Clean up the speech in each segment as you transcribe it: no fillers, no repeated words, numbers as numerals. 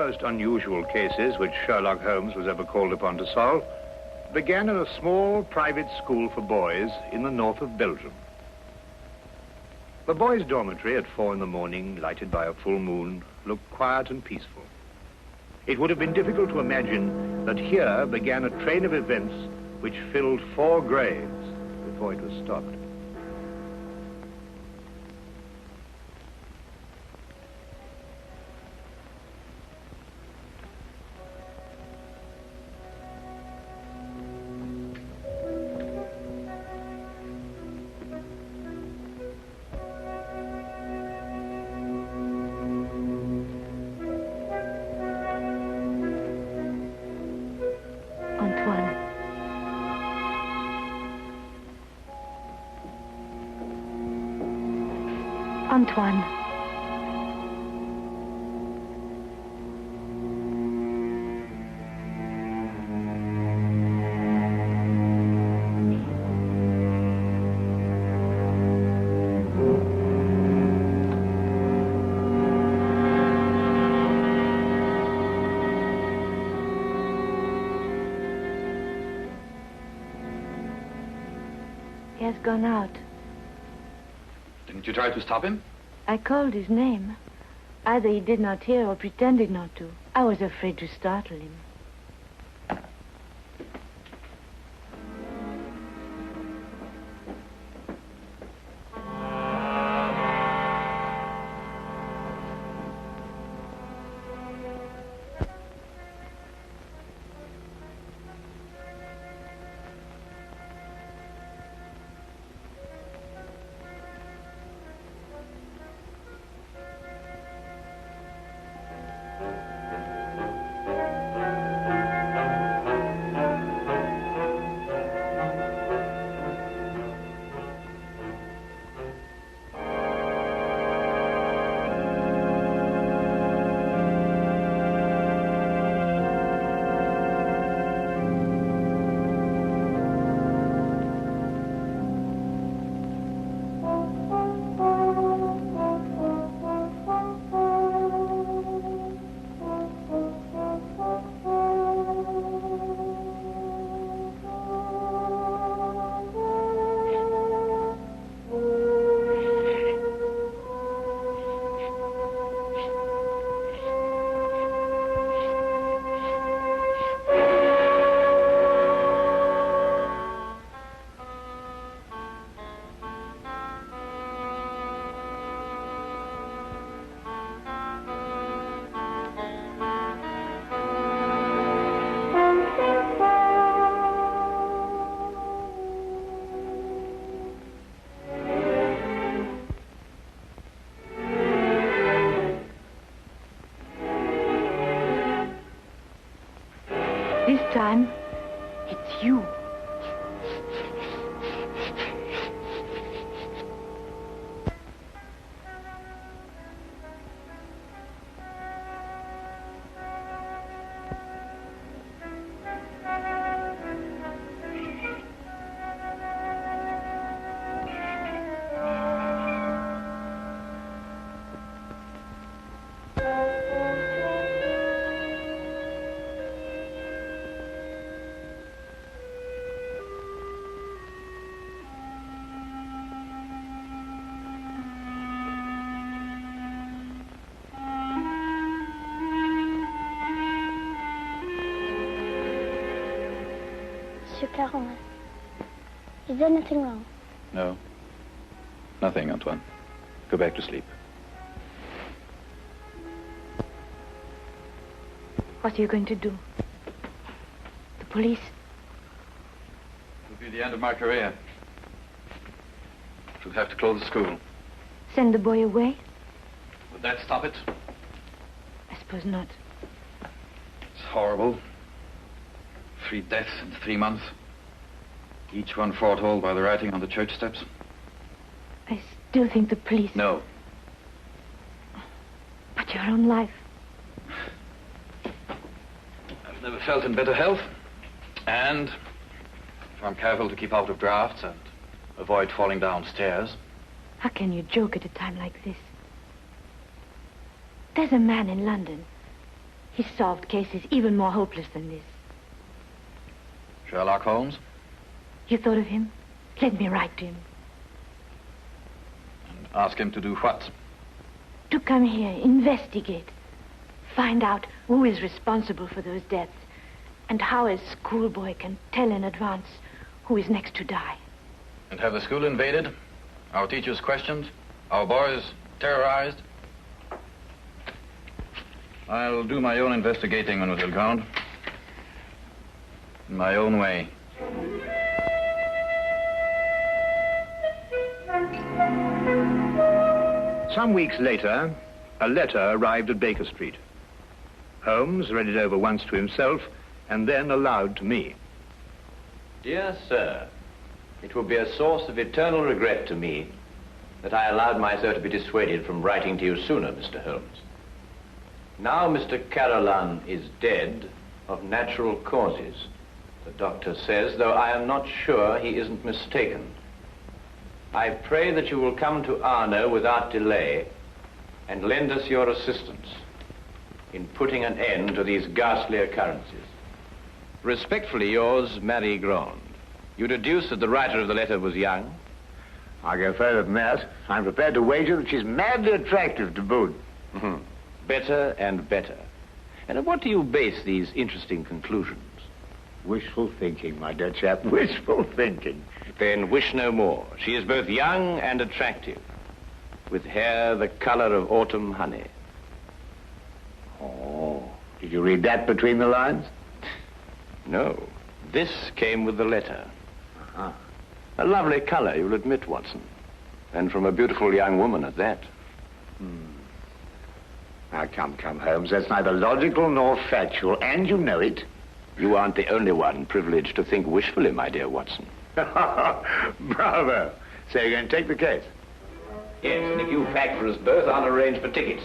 most unusual cases which Sherlock Holmes was ever called upon to solve began in a small private school for boys in the north of Belgium. The boys' dormitory at 4 in the morning, lighted by a full moon, looked quiet and peaceful. It would have been difficult to imagine that here began a train of events which filled 4 graves before it was stopped. Antoine. He has gone out. Didn't you try to stop him? I called his name. Either he did not hear or pretended not to. I was afraid to startle him. This time, it's you. Caron, is there nothing wrong? No. Nothing, Antoine. Go back to sleep. What are you going to do? The police? It will be the end of my career. We'll have to close the school. Send the boy away? Would that stop it? I suppose not. It's horrible. 3 deaths in 3 months. Each one foretold by the writing on the church steps. I still think the police... No. But your own life... I've never felt in better health. And if I'm careful to keep out of drafts and avoid falling downstairs... How can you joke at a time like this? There's a man in London. He's solved cases even more hopeless than this. Sherlock Holmes? You thought of him? Let me write to him. And ask him to do what? To come here, investigate. Find out who is responsible for those deaths and how a schoolboy can tell in advance who is next to die. And have the school invaded? Our teachers questioned? Our boys terrorized? I'll do my own investigating, Mademoiselle Grande. In my own way. Some weeks later, a letter arrived at Baker Street. Holmes read it over once to himself and then aloud to me. Dear sir, it will be a source of eternal regret to me that I allowed myself to be dissuaded from writing to you sooner, Mr. Holmes. Now Mr. Carolan is dead of natural causes, the doctor says, though I am not sure he isn't mistaken. I pray that you will come to Arno without delay and lend us your assistance in putting an end to these ghastly occurrences. Respectfully yours, Marie Grande. You deduce that the writer of the letter was young? I'll go further than that. I'm prepared to wager that she's madly attractive to boot. Mm-hmm. Better and better. And on what do you base these interesting conclusions? Wishful thinking, my dear chap. Wishful thinking. Then wish no more. She is both young and attractive, with hair the color of autumn honey. Oh, did you read that between the lines? No. This came with the letter. Uh-huh. A lovely color, you'll admit, Watson. And from a beautiful young woman at that. Now, come, Holmes. That's neither logical nor factual, and you know it. You aren't the only one privileged to think wishfully, my dear Watson. Bravo. So you're going to take the case? Yes, and if you pack for us both, I'll arrange for tickets.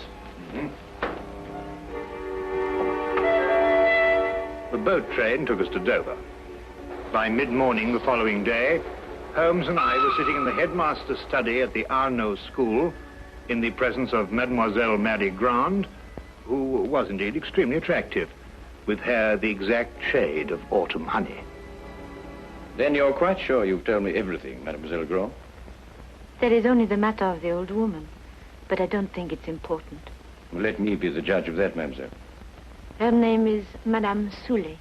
The boat train took us to Dover. By mid-morning the following day, Holmes and I were sitting in the headmaster's study at the Arno School in the presence of Mademoiselle Marie Grande, who was indeed extremely attractive, with hair the exact shade of autumn honey. Then you're quite sure you've told me everything, Mademoiselle Grande? That is only the matter of the old woman, but I don't think it's important. Well, let me be the judge of that, mademoiselle. Her name is Madame Soulet.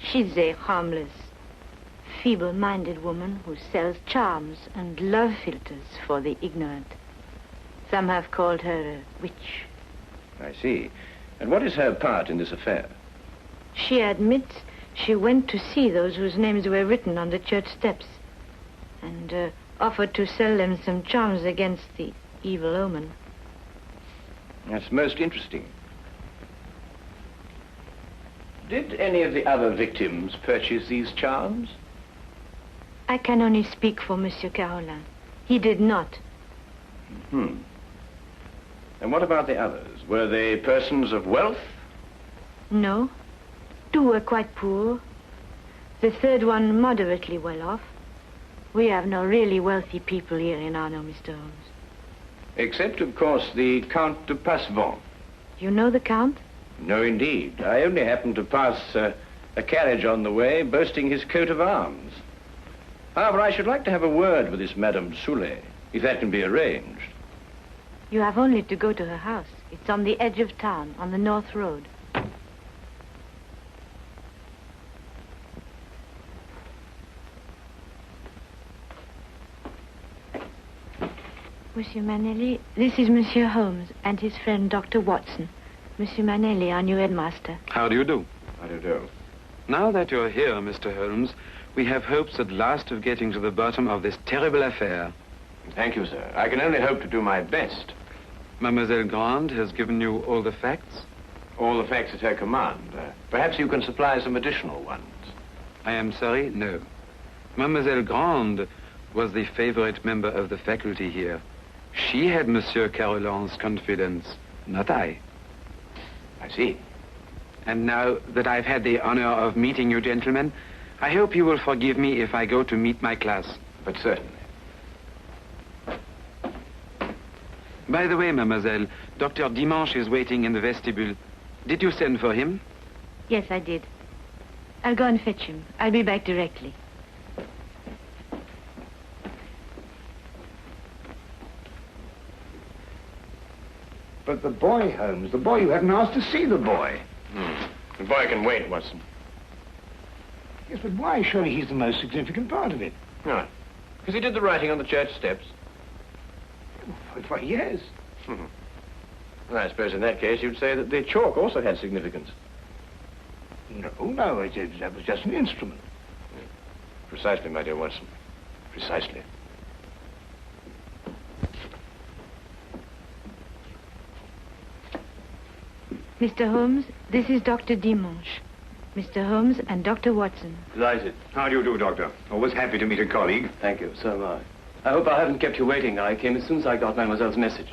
She's a harmless, feeble-minded woman who sells charms and love philters for the ignorant. Some have called her a witch. I see. And what is her part in this affair? She admits she went to see those whose names were written on the church steps and offered to sell them some charms against the evil omen. That's most interesting. Did any of the other victims purchase these charms? I can only speak for Monsieur Carolin. He did not. And what about the others? Were they persons of wealth? No. Two were quite poor. The third one moderately well off. We have no really wealthy people here in Arno, Mr. Holmes. Except, of course, the Count de Passevant. You know the Count? No, indeed. I only happened to pass a carriage on the way boasting his coat of arms. However, I should like to have a word with this Madame Soulet, if that can be arranged. You have only to go to her house. It's on the edge of town, on the North Road. Monsieur Manelli, this is Monsieur Holmes and his friend Dr. Watson. Monsieur Manelli, our new headmaster. How do you do? How do you do? Now that you're here, Mr. Holmes, we have hopes at last of getting to the bottom of this terrible affair. Thank you, sir. I can only hope to do my best. Mademoiselle Grande has given you all the facts? All the facts at her command. Perhaps you can supply some additional ones. I am sorry, no. Mademoiselle Grande was the favorite member of the faculty here. She had Monsieur Carolin's confidence, not I. I see. And now that I've had the honor of meeting you gentlemen, I hope you will forgive me if I go to meet my class. But certainly. By the way, mademoiselle, Dr. Dimanche is waiting in the vestibule. Did you send for him? Yes, I did. I'll go and fetch him. I'll be back directly. But the boy, Holmes, the boy, you haven't asked to see the boy. The boy can wait, Watson. Yes, but why? Surely he's the most significant part of it. No. Because he did the writing on the church steps. Why, yes. Well, I suppose in that case you'd say that the chalk also had significance. No, that was just an instrument. Precisely, my dear Watson. Precisely. Mr. Holmes, this is Dr. Dimanche. Mr. Holmes and Dr. Watson. Delighted. How do you do, Doctor? Always happy to meet a colleague. Thank you, so am I. I hope I haven't kept you waiting. I came as soon as I got Mademoiselle's message.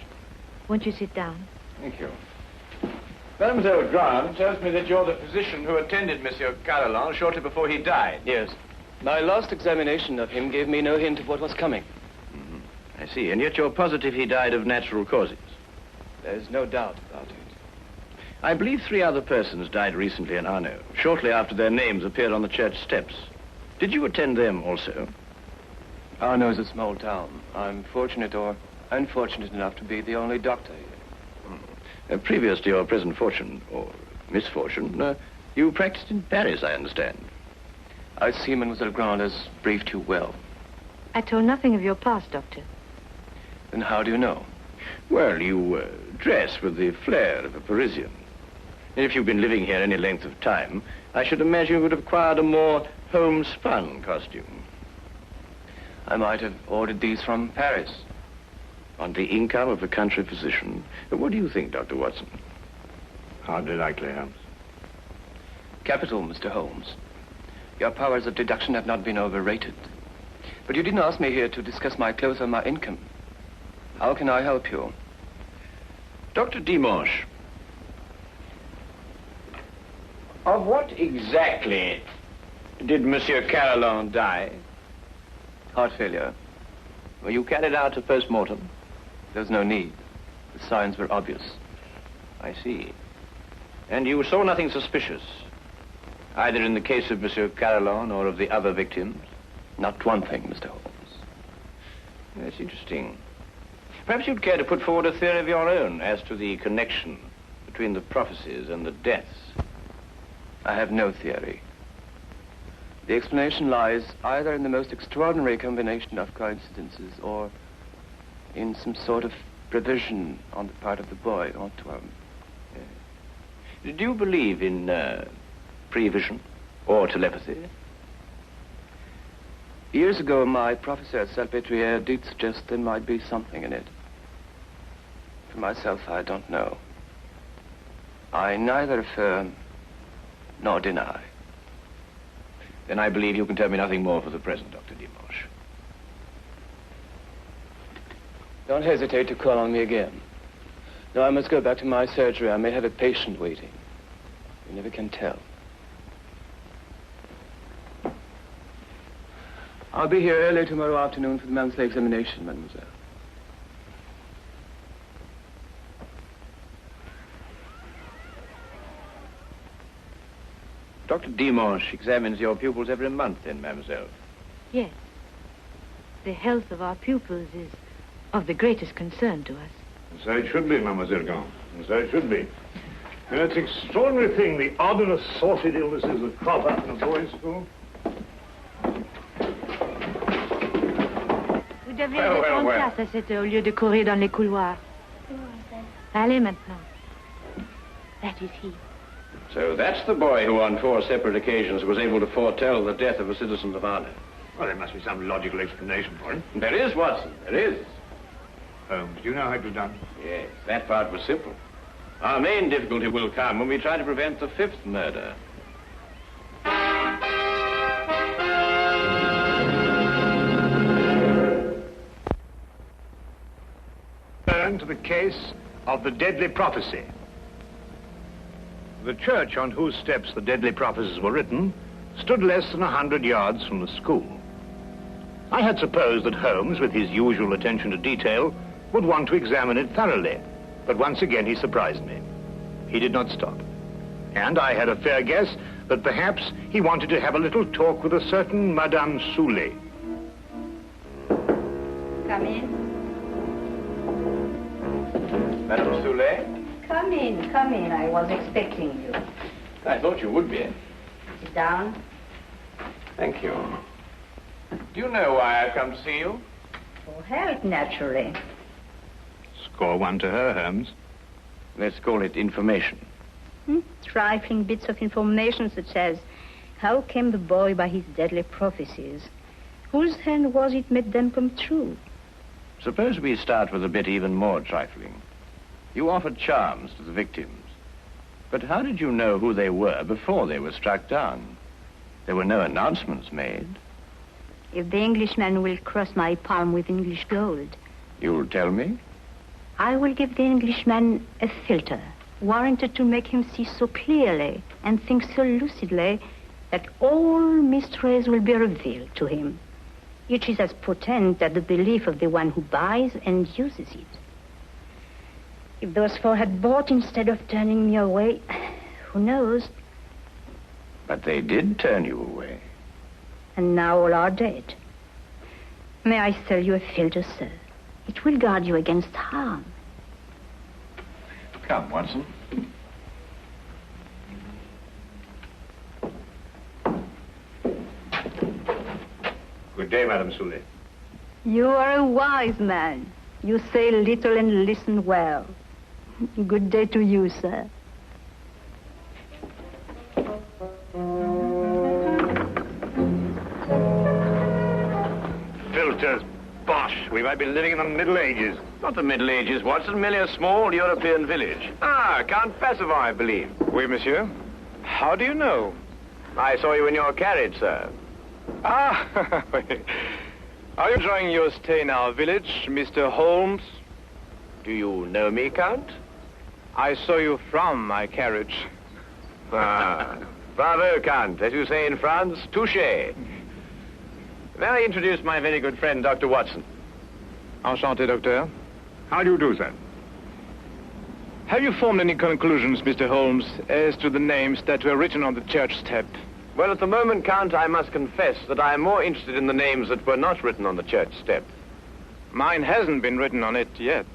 Won't you sit down? Thank you. Mademoiselle Grant tells me that you're the physician who attended Monsieur Carolan shortly before he died. Yes. My last examination of him gave me no hint of what was coming. I see. And yet you're positive he died of natural causes. There's no doubt about it. I believe 3 other persons died recently in Arno, shortly after their names appeared on the church steps. Did you attend them also? Arno is a small town. I'm fortunate or unfortunate enough to be the only doctor here. Previous to your present fortune, or misfortune, you practiced in Paris, I understand. I see Mademoiselle Grant has briefed you well. I told nothing of your past, Doctor. Then how do you know? Well, you dress with the flair of a Parisian. And if you've been living here any length of time, I should imagine you would have acquired a more homespun costume. I might have ordered these from Paris. On the income of a country physician. What do you think, Dr. Watson? Hardly likely, Holmes. Capital, Mr. Holmes. Your powers of deduction have not been overrated. But you didn't ask me here to discuss my clothes or my income. How can I help you? Dr. Dimanche, of what exactly did Monsieur Carolan die? Heart failure. Were you carried out a post-mortem? There's no need. The signs were obvious. I see. And you saw nothing suspicious, either in the case of Monsieur Carolan or of the other victims? Not one thing, Mr. Holmes. That's interesting. Perhaps you'd care to put forward a theory of your own as to the connection between the prophecies and the deaths. I have no theory. The explanation lies either in the most extraordinary combination of coincidences or in some sort of prevision on the part of the boy, Anton. Do you believe in prevision or telepathy? Years ago, my professor at Salpêtrière did suggest there might be something in it. For myself, I don't know. I neither affirm nor deny. Then I believe you can tell me nothing more for the present, Dr. Dimanche. Don't hesitate to call on me again. Now I must go back to my surgery. I may have a patient waiting. You never can tell. I'll be here early tomorrow afternoon for the monthly examination, mademoiselle. Dr. Dimanche examines your pupils every month, then, mademoiselle? Yes. The health of our pupils is of the greatest concern to us. And so it should be, Mademoiselle Grant. And so it should be. You know, it's an extraordinary thing, the odd and assorted illnesses that crop up in a boys' school. Vous devriez être en classe à cette heure au lieu de courir dans les couloirs. Allez maintenant. That is he. So that's the boy who on 4 separate occasions was able to foretell the death of a citizen of Arno. Well, there must be some logical explanation for it. There is, Watson, there is. Holmes, do you know how it was done? Yes, that part was simple. Our main difficulty will come when we try to prevent the 5th murder. Turn to the case of the deadly prophecy. The church on whose steps the deadly prophecies were written stood less than 100 yards from the school. I had supposed that Holmes, with his usual attention to detail, would want to examine it thoroughly, but once again he surprised me. He did not stop. And I had a fair guess that perhaps he wanted to have a little talk with a certain Madame Soulet. Come in. Madame Soulet? Come in, come in. I was expecting you. I thought you would be. Sit down. Thank you. Do you know why I've come to see you? For help, naturally. Score one to her, Holmes. Let's call it information. Trifling bits of information such as how came the boy by his deadly prophecies? Whose hand was it made them come true? Suppose we start with a bit even more trifling. You offered charms to the victims. But how did you know who they were before they were struck down? There were no announcements made. If the Englishman will cross my palm with English gold, You'll tell me? I will give the Englishman a filter, warranted to make him see so clearly and think so lucidly that all mysteries will be revealed to him. Each is as potent as the belief of the one who buys and uses it. If those four had bought instead of turning me away, who knows? But they did turn you away. And now all are dead. May I sell you a filter, sir? It will guard you against harm. Come, Watson. Good day, Madame Soulet. You are a wise man. You say little and listen well. Good day to you, sir. Filters, bosh. We might be living in the Middle Ages. Not the Middle Ages, Watson, merely a small European village. Ah, Count Passavant, I believe. Oui, monsieur. How do you know? I saw you in your carriage, sir. Ah, are you enjoying your stay in our village, Mr. Holmes? Do you know me, Count? I saw you from my carriage. Ah, bravo, Count. As you say in France, touché. May I introduce my very good friend, Dr. Watson? Enchanté, docteur. How do you do, sir? Have you formed any conclusions, Mr. Holmes, as to the names that were written on the church step? Well, at the moment, Count, I must confess that I am more interested in the names that were not written on the church step. Mine hasn't been written on it yet.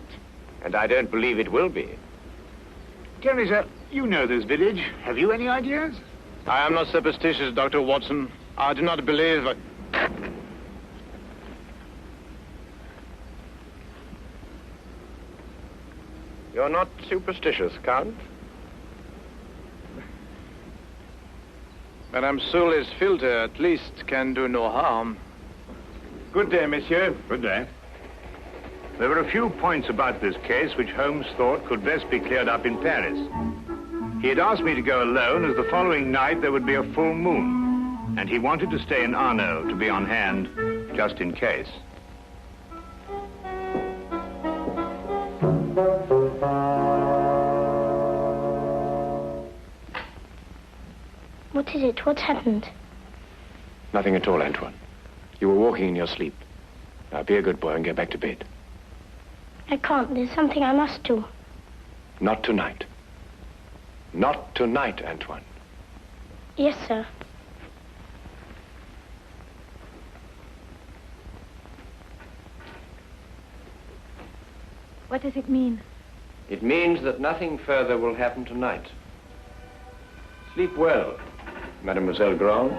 And I don't believe it will be. Tell me, sir, you know this village. Have you any ideas? I am not superstitious, Dr. Watson. I do not believe... You're not superstitious, Count? Madame Soulet's filter, at least, can do no harm. Good day, monsieur. Good day. There were a few points about this case which Holmes thought could best be cleared up in Paris. He had asked me to go alone, as the following night there would be a full moon, and he wanted to stay in Arno to be on hand, just in case. What is it? What's happened? Nothing at all, Antoine. You were walking in your sleep. Now, be a good boy and get back to bed. I can't. There's something I must do. Not tonight. Not tonight, Antoine. Yes, sir. What does it mean? It means that nothing further will happen tonight. Sleep well, Mademoiselle Grand.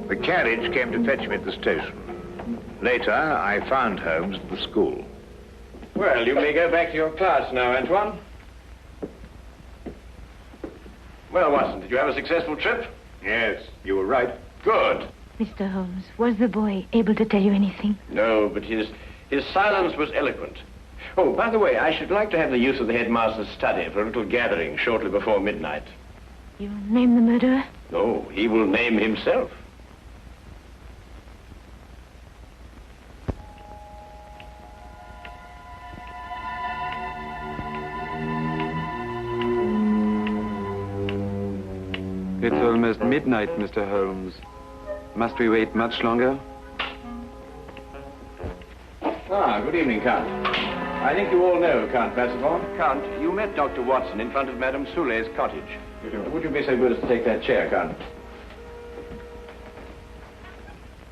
The carriage came to fetch me at the station. Later, I found Holmes at the school. Well, you may go back to your class now, Antoine. Well, Watson, did you have a successful trip? Yes, you were right. Good. Mr. Holmes, was the boy able to tell you anything? No, but his silence was eloquent. Oh, by the way, I should like to have the use of the headmaster's study for a little gathering shortly before midnight. You name the murderer? No, he will name himself. It's almost midnight, Mr. Holmes. Must we wait much longer? good evening, Count. I think you all know Count Passavant. Count, you met Dr. Watson in front of Madame Soulet's cottage. Would you be so good as to take that chair, Count?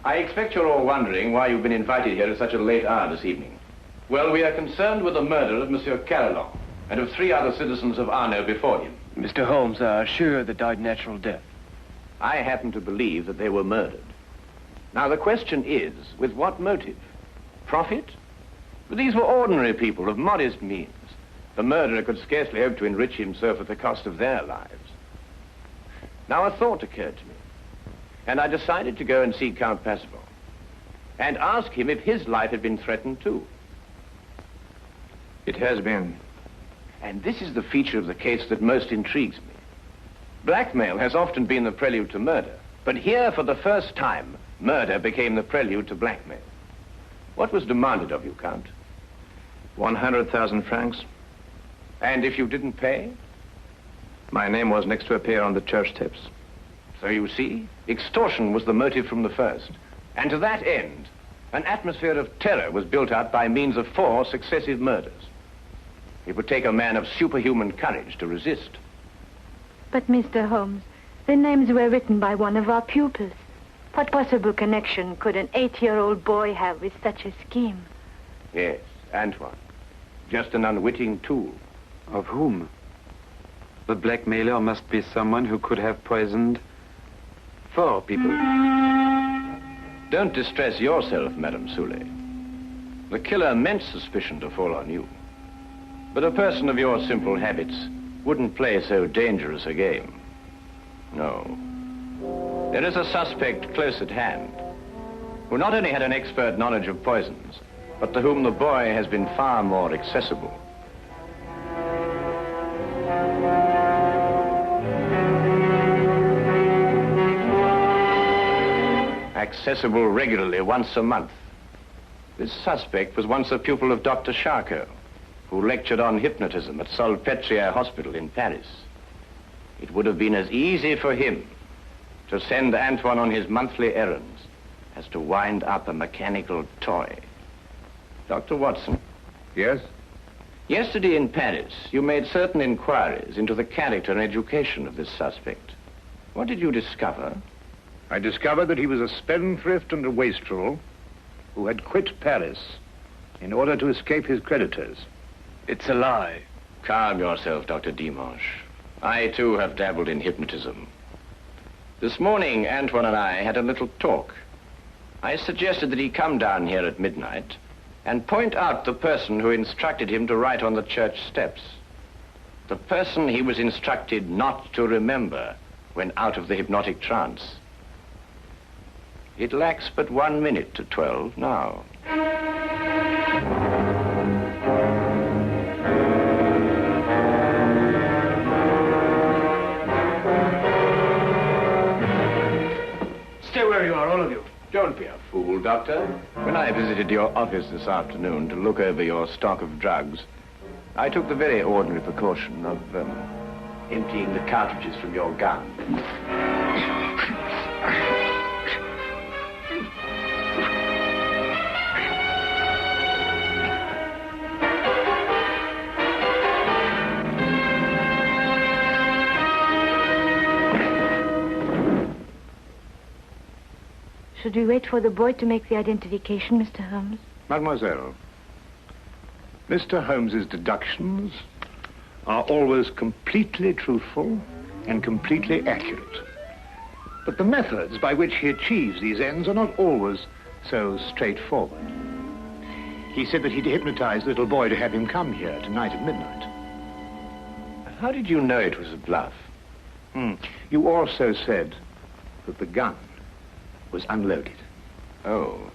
I expect you're all wondering why you've been invited here at such a late hour this evening. Well, we are concerned with the murder of Monsieur Carillon and of 3 other citizens of Arno before him. Mr. Holmes are sure they died natural death. I happen to believe that they were murdered. Now, the question is, with what motive? Profit? But these were ordinary people of modest means. The murderer could scarcely hope to enrich himself at the cost of their lives. Now, a thought occurred to me, and I decided to go and see Count Passavant and ask him if his life had been threatened too. It has been. And this is the feature of the case that most intrigues me. Blackmail has often been the prelude to murder, but here, for the first time, murder became the prelude to blackmail. What was demanded of you, Count? 100,000 francs. And if you didn't pay? My name was next to appear on the church tips. So you see, extortion was the motive from the first. And to that end, an atmosphere of terror was built up by means of 4 successive murders. It would take a man of superhuman courage to resist. But, Mr. Holmes, the names were written by one of our pupils. What possible connection could an 8-year-old boy have with such a scheme? Yes, Anton. Just an unwitting tool. Of whom? The blackmailer must be someone who could have poisoned 4 people. Don't distress yourself, Madame Soulet. The killer meant suspicion to fall on you. But a person of your simple habits wouldn't play so dangerous a game. No. There is a suspect close at hand, who not only had an expert knowledge of poisons, but to whom the boy has been far more accessible. Accessible regularly once a month. This suspect was once a pupil of Dr. Charcot, who lectured on hypnotism at Salpêtrière Hospital in Paris. It would have been as easy for him to send Antoine on his monthly errands as to wind up a mechanical toy. Dr. Watson. Yes? Yesterday in Paris, you made certain inquiries into the character and education of this suspect. What did you discover? I discovered that he was a spendthrift and a wastrel who had quit Paris in order to escape his creditors. It's a lie. Calm yourself, Dr. Dimanche. I, too, have dabbled in hypnotism. This morning, Antoine and I had a little talk. I suggested that he come down here at midnight and point out the person who instructed him to write on the church steps. The person he was instructed not to remember when out of the hypnotic trance. It lacks but 1 minute to 12 now. Stay where you are, all of you. Don't be a fool, Doctor. When I visited your office this afternoon to look over your stock of drugs, I took the very ordinary precaution of emptying the cartridges from your gun. Should we wait for the boy to make the identification, Mr. Holmes? Mademoiselle, Mr. Holmes's deductions are always completely truthful and completely accurate. But the methods by which he achieves these ends are not always so straightforward. He said that he'd hypnotized the little boy to have him come here tonight at midnight. How did you know it was a bluff? You also said that the gun was unloaded. Oh,